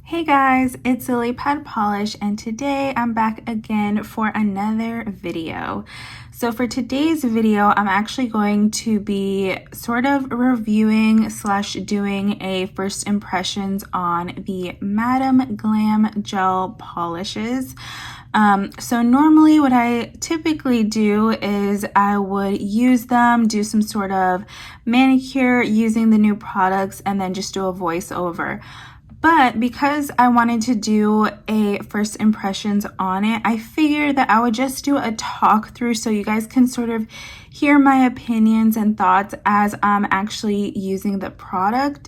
Hey guys, it's Lily Pad Polish and today I'm back again for another video. So for today's video, I'm actually going to be sort of reviewing / doing a first impressions on the Madam Glam gel polishes. So normally what I typically do is I would use them, do some sort of manicure using the new products, and then just do a voiceover. But because I wanted to do a first impressions on it, I figured that I would just do a talk through so you guys can sort of hear my opinions and thoughts as I'm actually using the product.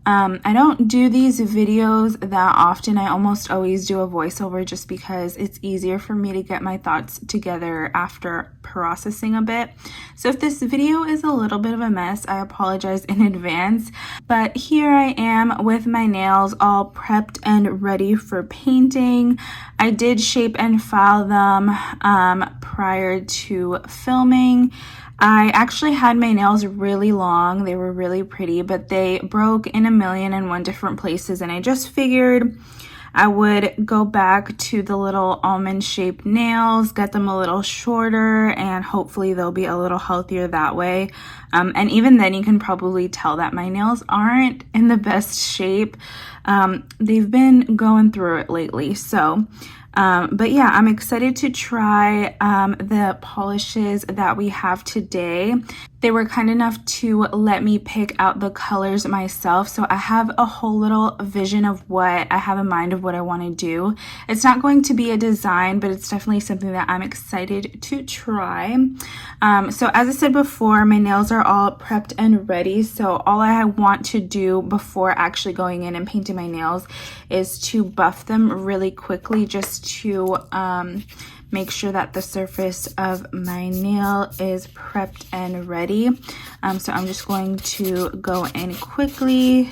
I don't do these videos that often. I almost always do a voiceover just because it's easier for me to get my thoughts together after processing a bit. So if this video is a little bit of a mess, I apologize in advance. But here I am with my nails all prepped and ready for painting. I did shape and file them prior to filming. I actually had my nails really long. They were really pretty, but they broke in 1,000,001 different places, and I just figured I would go back to the little almond shaped nails, get them a little shorter, and hopefully they'll be a little healthier that way. And even then you can probably tell that my nails aren't in the best shape. They've been going through it lately. But yeah, I'm excited to try the polishes that we have today. They were kind enough to let me pick out the colors myself, so I have a whole little vision of what I have in mind of what I want to do. It's not going to be a design, but it's definitely something that I'm excited to try. So as I said before, my nails are all prepped and ready, so all I want to do before actually going in and painting my nails is to buff them really quickly just to make sure that the surface of my nail is prepped and ready. So I'm just going to go in quickly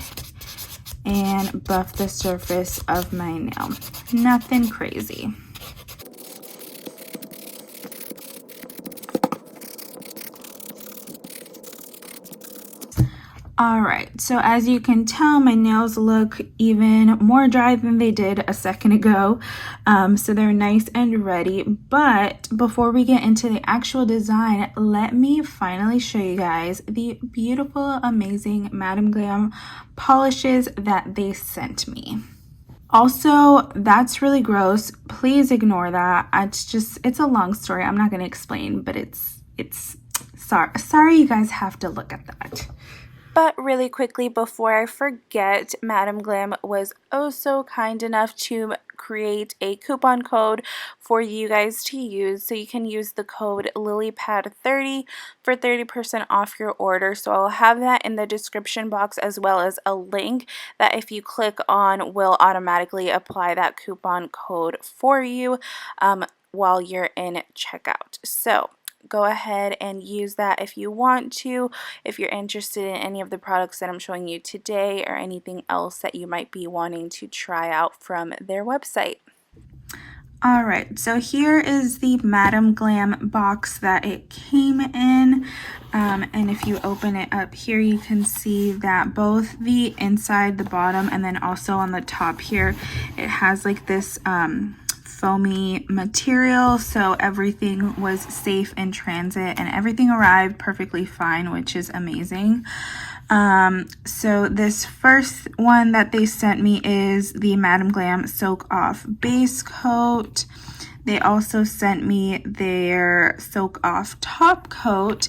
and buff the surface of my nail. Nothing crazy. Alright, so as you can tell, my nails look even more dry than they did a second ago. So they're nice and ready. But before we get into the actual design, let me finally show you guys the beautiful, amazing Madam Glam polishes that they sent me. Also, that's really gross. Please ignore that. It's a long story. I'm not going to explain, but it's sorry you guys have to look at that. But really quickly, before I forget, Madam Glam was oh so kind enough to create a coupon code for you guys to use. So you can use the code LilyPad30 for 30% off your order. So I'll have that in the description box, as well as a link that if you click on will automatically apply that coupon code for you while you're in checkout. So go ahead and use that if you want to, if you're interested in any of the products that I'm showing you today or anything else that you might be wanting to try out from their website. Alright, so here is the Madam Glam box that it came in. And if you open it up here, you can see that both the inside, the bottom, and then also on the top here, it has like this foamy material, so everything was safe in transit and everything arrived perfectly fine, which is amazing. So this first one that they sent me is the Madam Glam Soak Off Base Coat. They also sent me their Soak Off Top Coat,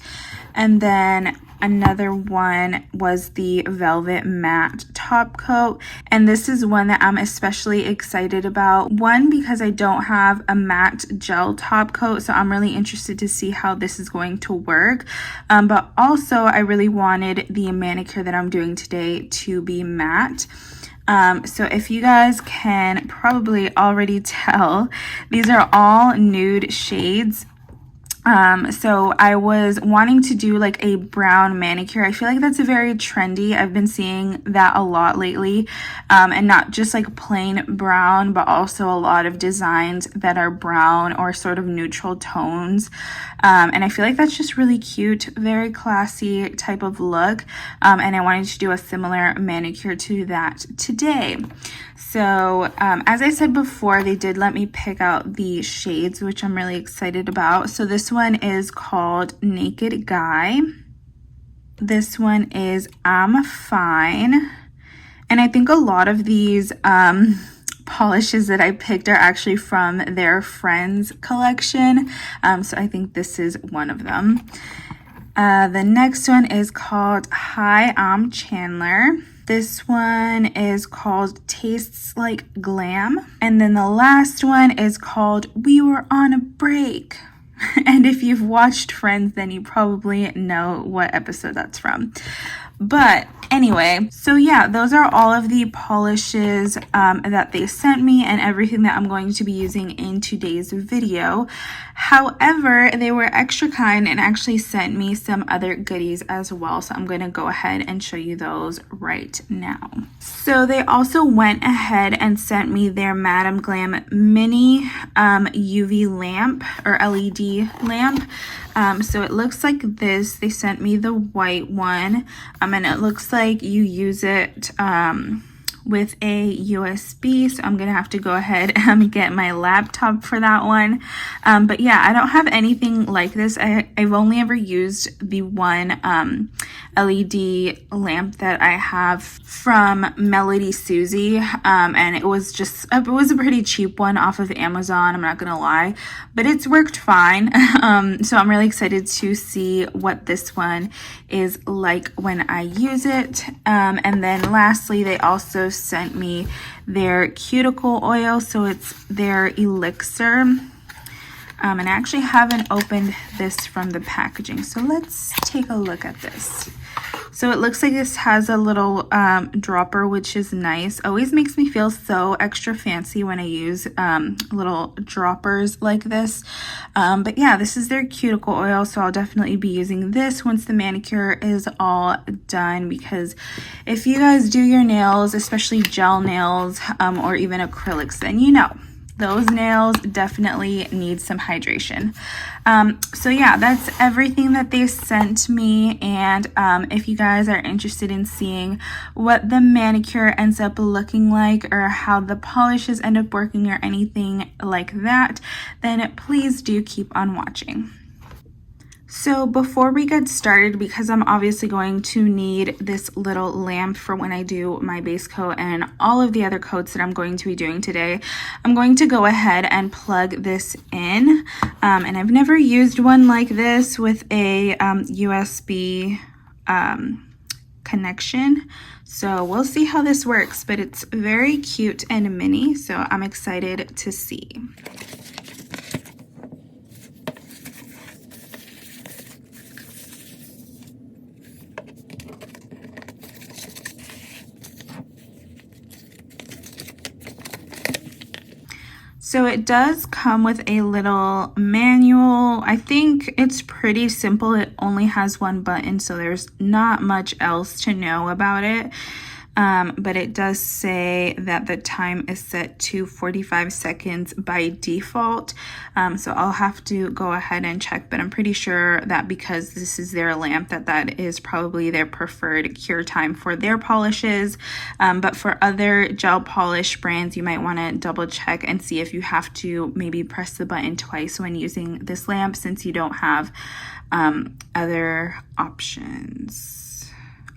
and then another one was the Velvet Matte Top Coat, and this is one that I'm especially excited about. One, because I don't have a matte gel top coat, so I'm really interested to see how this is going to work. But also I really wanted the manicure that I'm doing today to be matte. So if you guys can probably already tell, these are all nude shades. So I was wanting to do like a brown manicure. I feel like that's very trendy. I've been seeing that a lot lately, and not just like plain brown, but also a lot of designs that are brown or sort of neutral tones. And I feel like that's just really cute, very classy type of look. And I wanted to do a similar manicure to that today. So as I said before, they did let me pick out the shades, which I'm really excited about. So this one is called Naked Guy. This one is I'm Fine. And I think a lot of these polishes that I picked are actually from their Friends collection. So I think this is one of them. The next one is called Hi, I'm Chandler. This one is called Tastes Like Glam. And then the last one is called We Were on a Break. And if you've watched Friends, then you probably know what episode that's from. But anyway, so yeah, those are all of the polishes that they sent me and everything that I'm going to be using in today's video. However, they were extra kind and actually sent me some other goodies as well. So I'm going to go ahead and show you those right now. So they also went ahead and sent me their Madam Glam mini UV lamp or LED lamp. So it looks like this. They sent me the white one, and it looks like you use it with a USB, so I'm gonna have to go ahead and get my laptop for that one. But yeah, I don't have anything like this. I've only ever used the one LED lamp that I have from Melody Susie, and it was a pretty cheap one off of Amazon, I'm not gonna lie, but it's worked fine. So I'm really excited to see what this one is like when I use it. And then lastly, they also sent me their cuticle oil, so it's their elixir. And I actually haven't opened this from the packaging, so let's take a look at this. So it looks like this has a little dropper, which is nice. Always makes me feel so extra fancy when I use little droppers like this. But yeah, this is their cuticle oil, so I'll definitely be using this once the manicure is all done, because if you guys do your nails, especially gel nails or even acrylics, then you know those nails definitely need some hydration. So yeah, that's everything that they sent me. And if you guys are interested in seeing what the manicure ends up looking like, or how the polishes end up working, or anything like that, then please do keep on watching. So before we get started, because I'm obviously going to need this little lamp for when I do my base coat and all of the other coats that I'm going to be doing today, I'm going to go ahead and plug this in. And I've never used one like this with a USB connection. So we'll see how this works, but it's very cute and mini, so I'm excited to see. So it does come with a little manual. I think it's pretty simple. It only has one button, so there's not much else to know about it. But it does say that the time is set to 45 seconds by default. So I'll have to go ahead and check, but I'm pretty sure that because this is their lamp, that is probably their preferred cure time for their polishes. But for other gel polish brands, you might want to double check and see if you have to maybe press the button twice when using this lamp, since you don't have other options.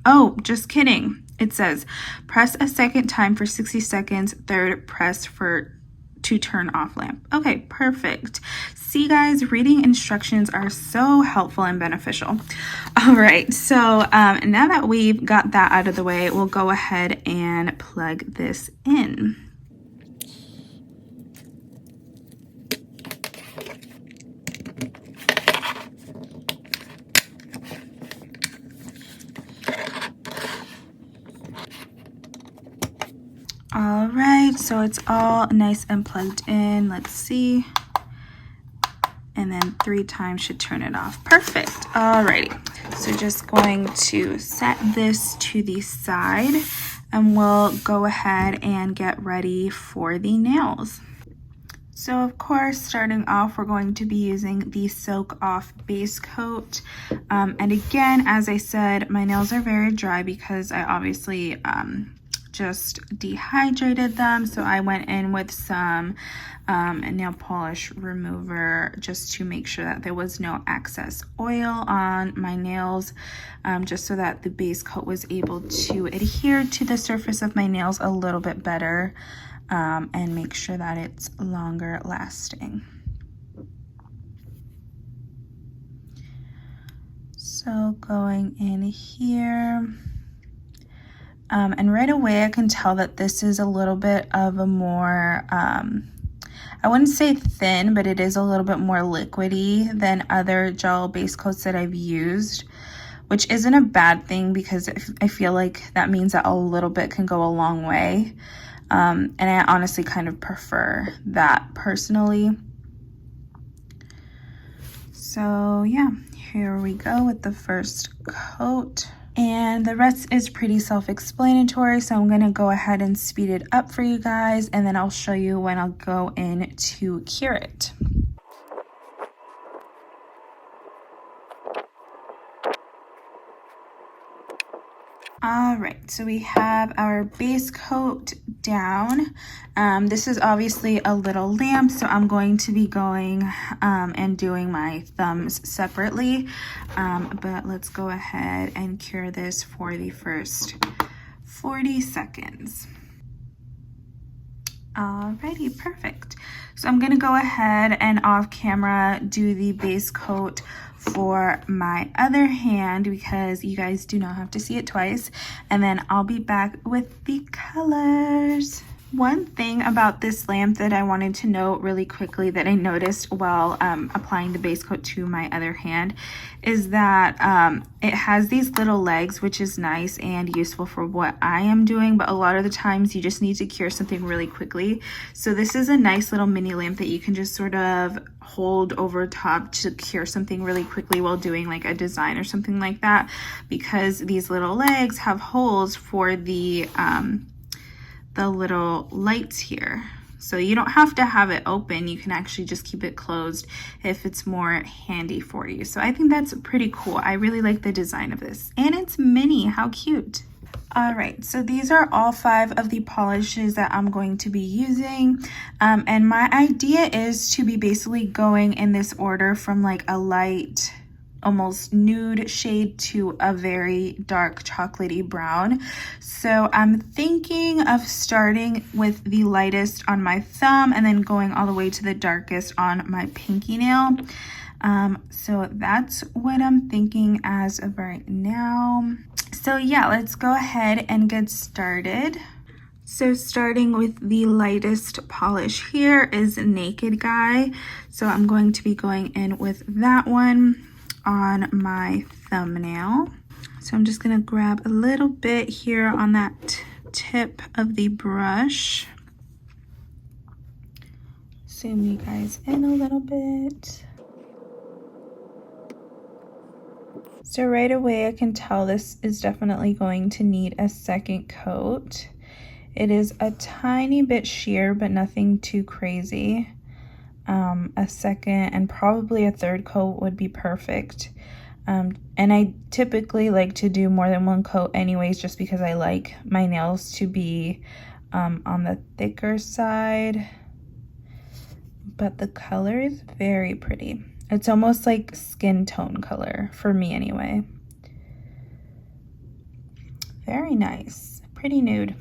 Oh, just kidding. It says, press a second time for 60 seconds, third press to turn off lamp. Okay, perfect. See guys, reading instructions are so helpful and beneficial. All right, so now that we've got that out of the way, we'll go ahead and plug this in. All right, so it's all nice and plugged in. Let's see. and then 3 times should turn it off. Perfect. Alrighty. So just going to set this to the side, and we'll go ahead and get ready for the nails. So of course, starting off, we're going to be using the Soak Off base coat. And again, as I said, my nails are very dry because I obviously just dehydrated them. So I went in with some nail polish remover just to make sure that there was no excess oil on my nails, just so that the base coat was able to adhere to the surface of my nails a little bit better, and make sure that it's longer lasting. So going in here, and right away I can tell that this is a little bit of a more, I wouldn't say thin, but it is a little bit more liquidy than other gel base coats that I've used, which isn't a bad thing because I feel like that means that a little bit can go a long way. And I honestly kind of prefer that personally. So yeah, here we go with the first coat. And the rest is pretty self-explanatory, so I'm gonna go ahead and speed it up for you guys, and then I'll show you when I'll go in to cure it. All right, so we have our base coat down. This is obviously a little lamp, so I'm going to be going and doing my thumbs separately. But let's go ahead and cure this for the first 40 seconds. Alrighty, perfect. So I'm gonna go ahead and off camera do the base coat for my other hand because you guys do not have to see it twice, and then I'll be back with the colors. One thing about this lamp that I wanted to note really quickly that I noticed while applying the base coat to my other hand is that it has these little legs, which is nice and useful for what I am doing, but a lot of the times you just need to cure something really quickly. So this is a nice little mini lamp that you can just sort of hold over top to cure something really quickly while doing like a design or something like that, because these little legs have holes for the little lights here. So you don't have to have it open. You can actually just keep it closed if it's more handy for you. So I think that's pretty cool. I really like the design of this. And it's mini. How cute. All right, so these are all 5 of the polishes that I'm going to be using. And my idea is to be basically going in this order from like a light, almost nude shade to a very dark chocolatey brown. So I'm thinking of starting with the lightest on my thumb and then going all the way to the darkest on my pinky nail. So that's what I'm thinking as of right now. So yeah, let's go ahead and get started. So starting with the lightest polish here is Naked Guy. So I'm going to be going in with that one on my thumbnail. So I'm just gonna grab a little bit here on that tip of the brush. Zoom you guys in a little bit. So right away I can tell this is definitely going to need a second coat. It is a tiny bit sheer, but nothing too crazy. A second and probably a third coat would be perfect. And I typically like to do more than one coat anyways, just because I like my nails to be on the thicker side. But the color is very pretty. It's almost like skin tone color for me anyway. Very nice, pretty nude.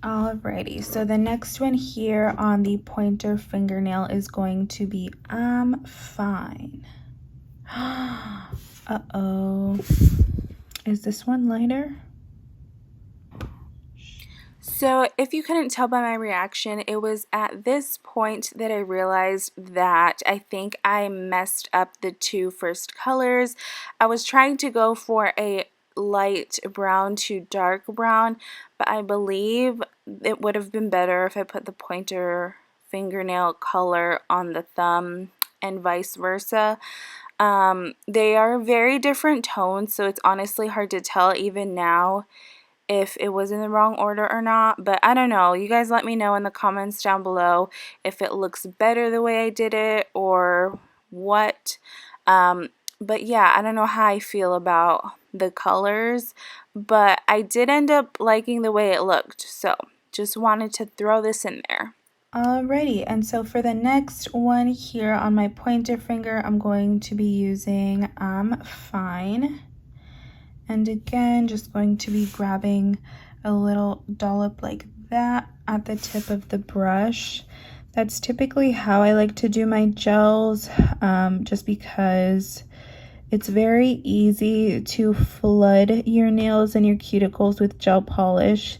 Alrighty, so the next one here on the pointer fingernail is going to be I'm Fine. Uh-oh. Is this one lighter? So if you couldn't tell by my reaction, it was at this point that I realized that I think I messed up the 2 first colors. I was trying to go for a light brown to dark brown, but I believe it would have been better if I put the pointer fingernail color on the thumb and vice versa. They are very different tones, so it's honestly hard to tell even now if it was in the wrong order or not, but I don't know. You guys let me know in the comments down below if it looks better the way I did it or what. But yeah, I don't know how I feel about the colors, but I did end up liking the way it looked, so just wanted to throw this in there. Alrighty, and so for the next one here on my pointer finger, I'm going to be using fiiine. And again, just going to be grabbing a little dollop like that at the tip of the brush. That's typically how I like to do my gels, just because it's very easy to flood your nails and your cuticles with gel polish.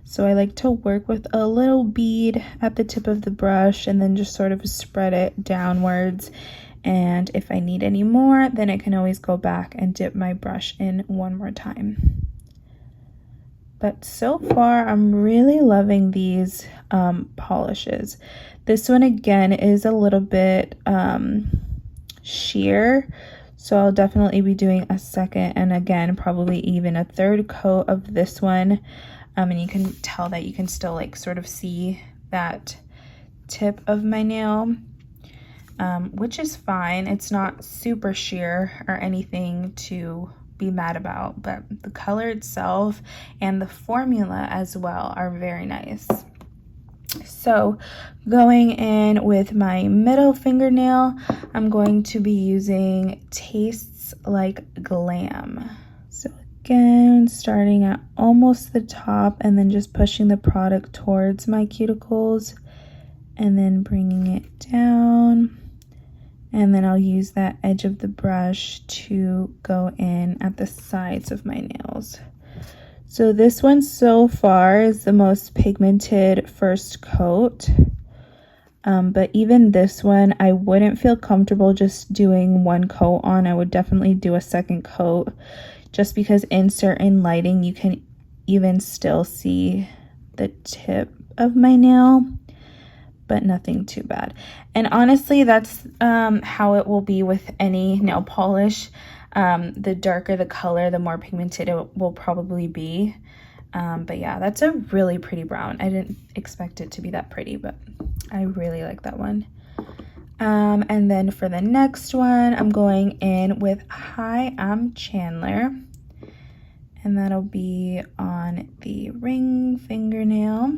So I like to work with a little bead at the tip of the brush and then just sort of spread it downwards. And if I need any more, then I can always go back and dip my brush in one more time. But so far, I'm really loving these polishes. This one, again, is a little bit sheer. So I'll definitely be doing a second and again, probably even a third coat of this one. And you can tell that you can still like sort of see that tip of my nail. Which is fine. It's not super sheer or anything to be mad about, but the color itself and the formula as well are very nice. So going in with my middle fingernail, I'm going to be using Tastes Like Glam. So again, starting at almost the top and then just pushing the product towards my cuticles and then bringing it down. And then I'll use that edge of the brush to go in at the sides of my nails. So this one so far is the most pigmented first coat. But even this one, I wouldn't feel comfortable just doing one coat on. I would definitely do a second coat just because in certain lighting, you can even still see the tip of my nail. But nothing too bad. And honestly, that's how it will be with any nail polish. The darker the color, the more pigmented it will probably be. But yeah, that's a really pretty brown. I didn't expect it to be that pretty, but I really like that one. And then for the next one, I'm going in with Hi, I'm Chandler. And that'll be on the ring fingernail.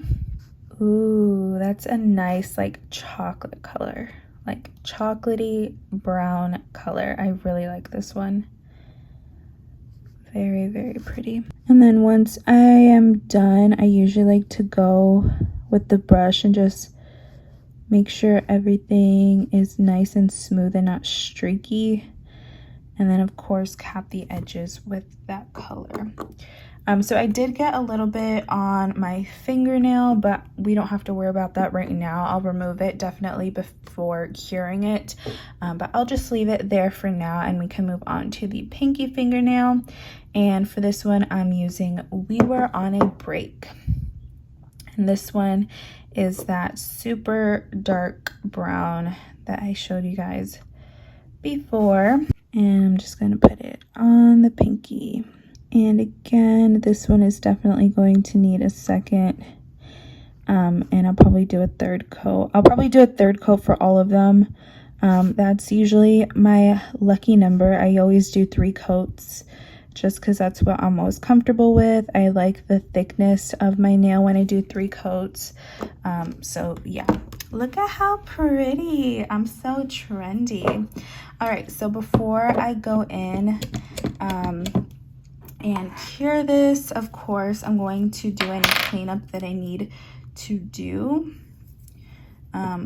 Ooh, that's a nice like chocolate color, like chocolatey brown color. I really like this one. Very, very pretty. And then once I am done, I usually like to go with the brush and just make sure everything is nice and smooth and not streaky. And then of course cap the edges with that color. So I did get a little bit on my fingernail, but we don't have to worry about that right now. I'll remove it definitely before curing it, but I'll just leave it there for now and we can move on to the pinky fingernail. And for this one, I'm using We Were on a Break. And this one is that super dark brown that I showed you guys before. And I'm just going to put it on the pinky. And again, this one is definitely going to need a second. And I'll probably do a third coat. I'll probably do a third coat for all of them. That's usually my lucky number. I always do 3 coats just because that's what I'm most comfortable with. I like the thickness of my nail when I do 3 coats. So yeah, look at how pretty. I'm so trendy. All right, so before I go in and cure this, of course, I'm going to do any cleanup that I need to do.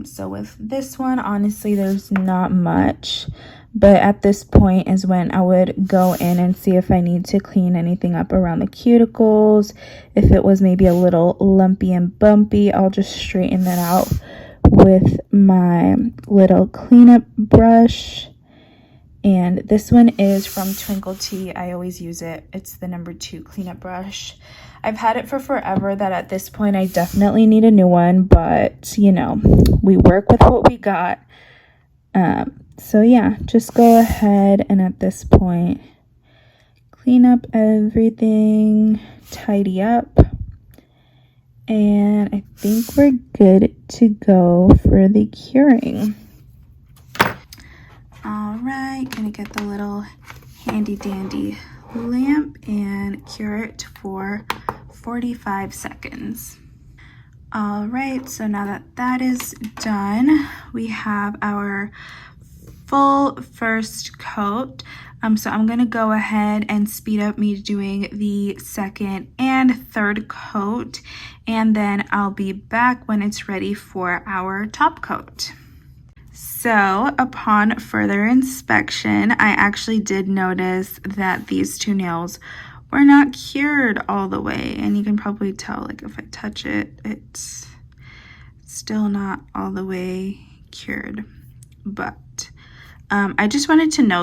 So with this one, honestly, there's not much. But at this point is when I would go in and see if I need to clean anything up around the cuticles. If it was maybe a little lumpy and bumpy, I'll just straighten that out with my little cleanup brush. And this one is from Twinkle Tea. I always use it. It's the number 2 cleanup brush. I've had it for forever that at this point I definitely need a new one, but you know, we work with what we got. So yeah, just go ahead and at this point, clean up everything, tidy up, and I think we're good to go for the curing. All right, gonna get the little handy dandy lamp and cure it for 45 seconds. All right, so now that that is done, we have our full first coat. So I'm gonna go ahead and speed up me doing the second and third coat, and then I'll be back when it's ready for our top coat. So upon further inspection, I actually did notice that these two nails were not cured all the way, and you can probably tell, like if I touch it, it's still not all the way cured. But I just wanted to note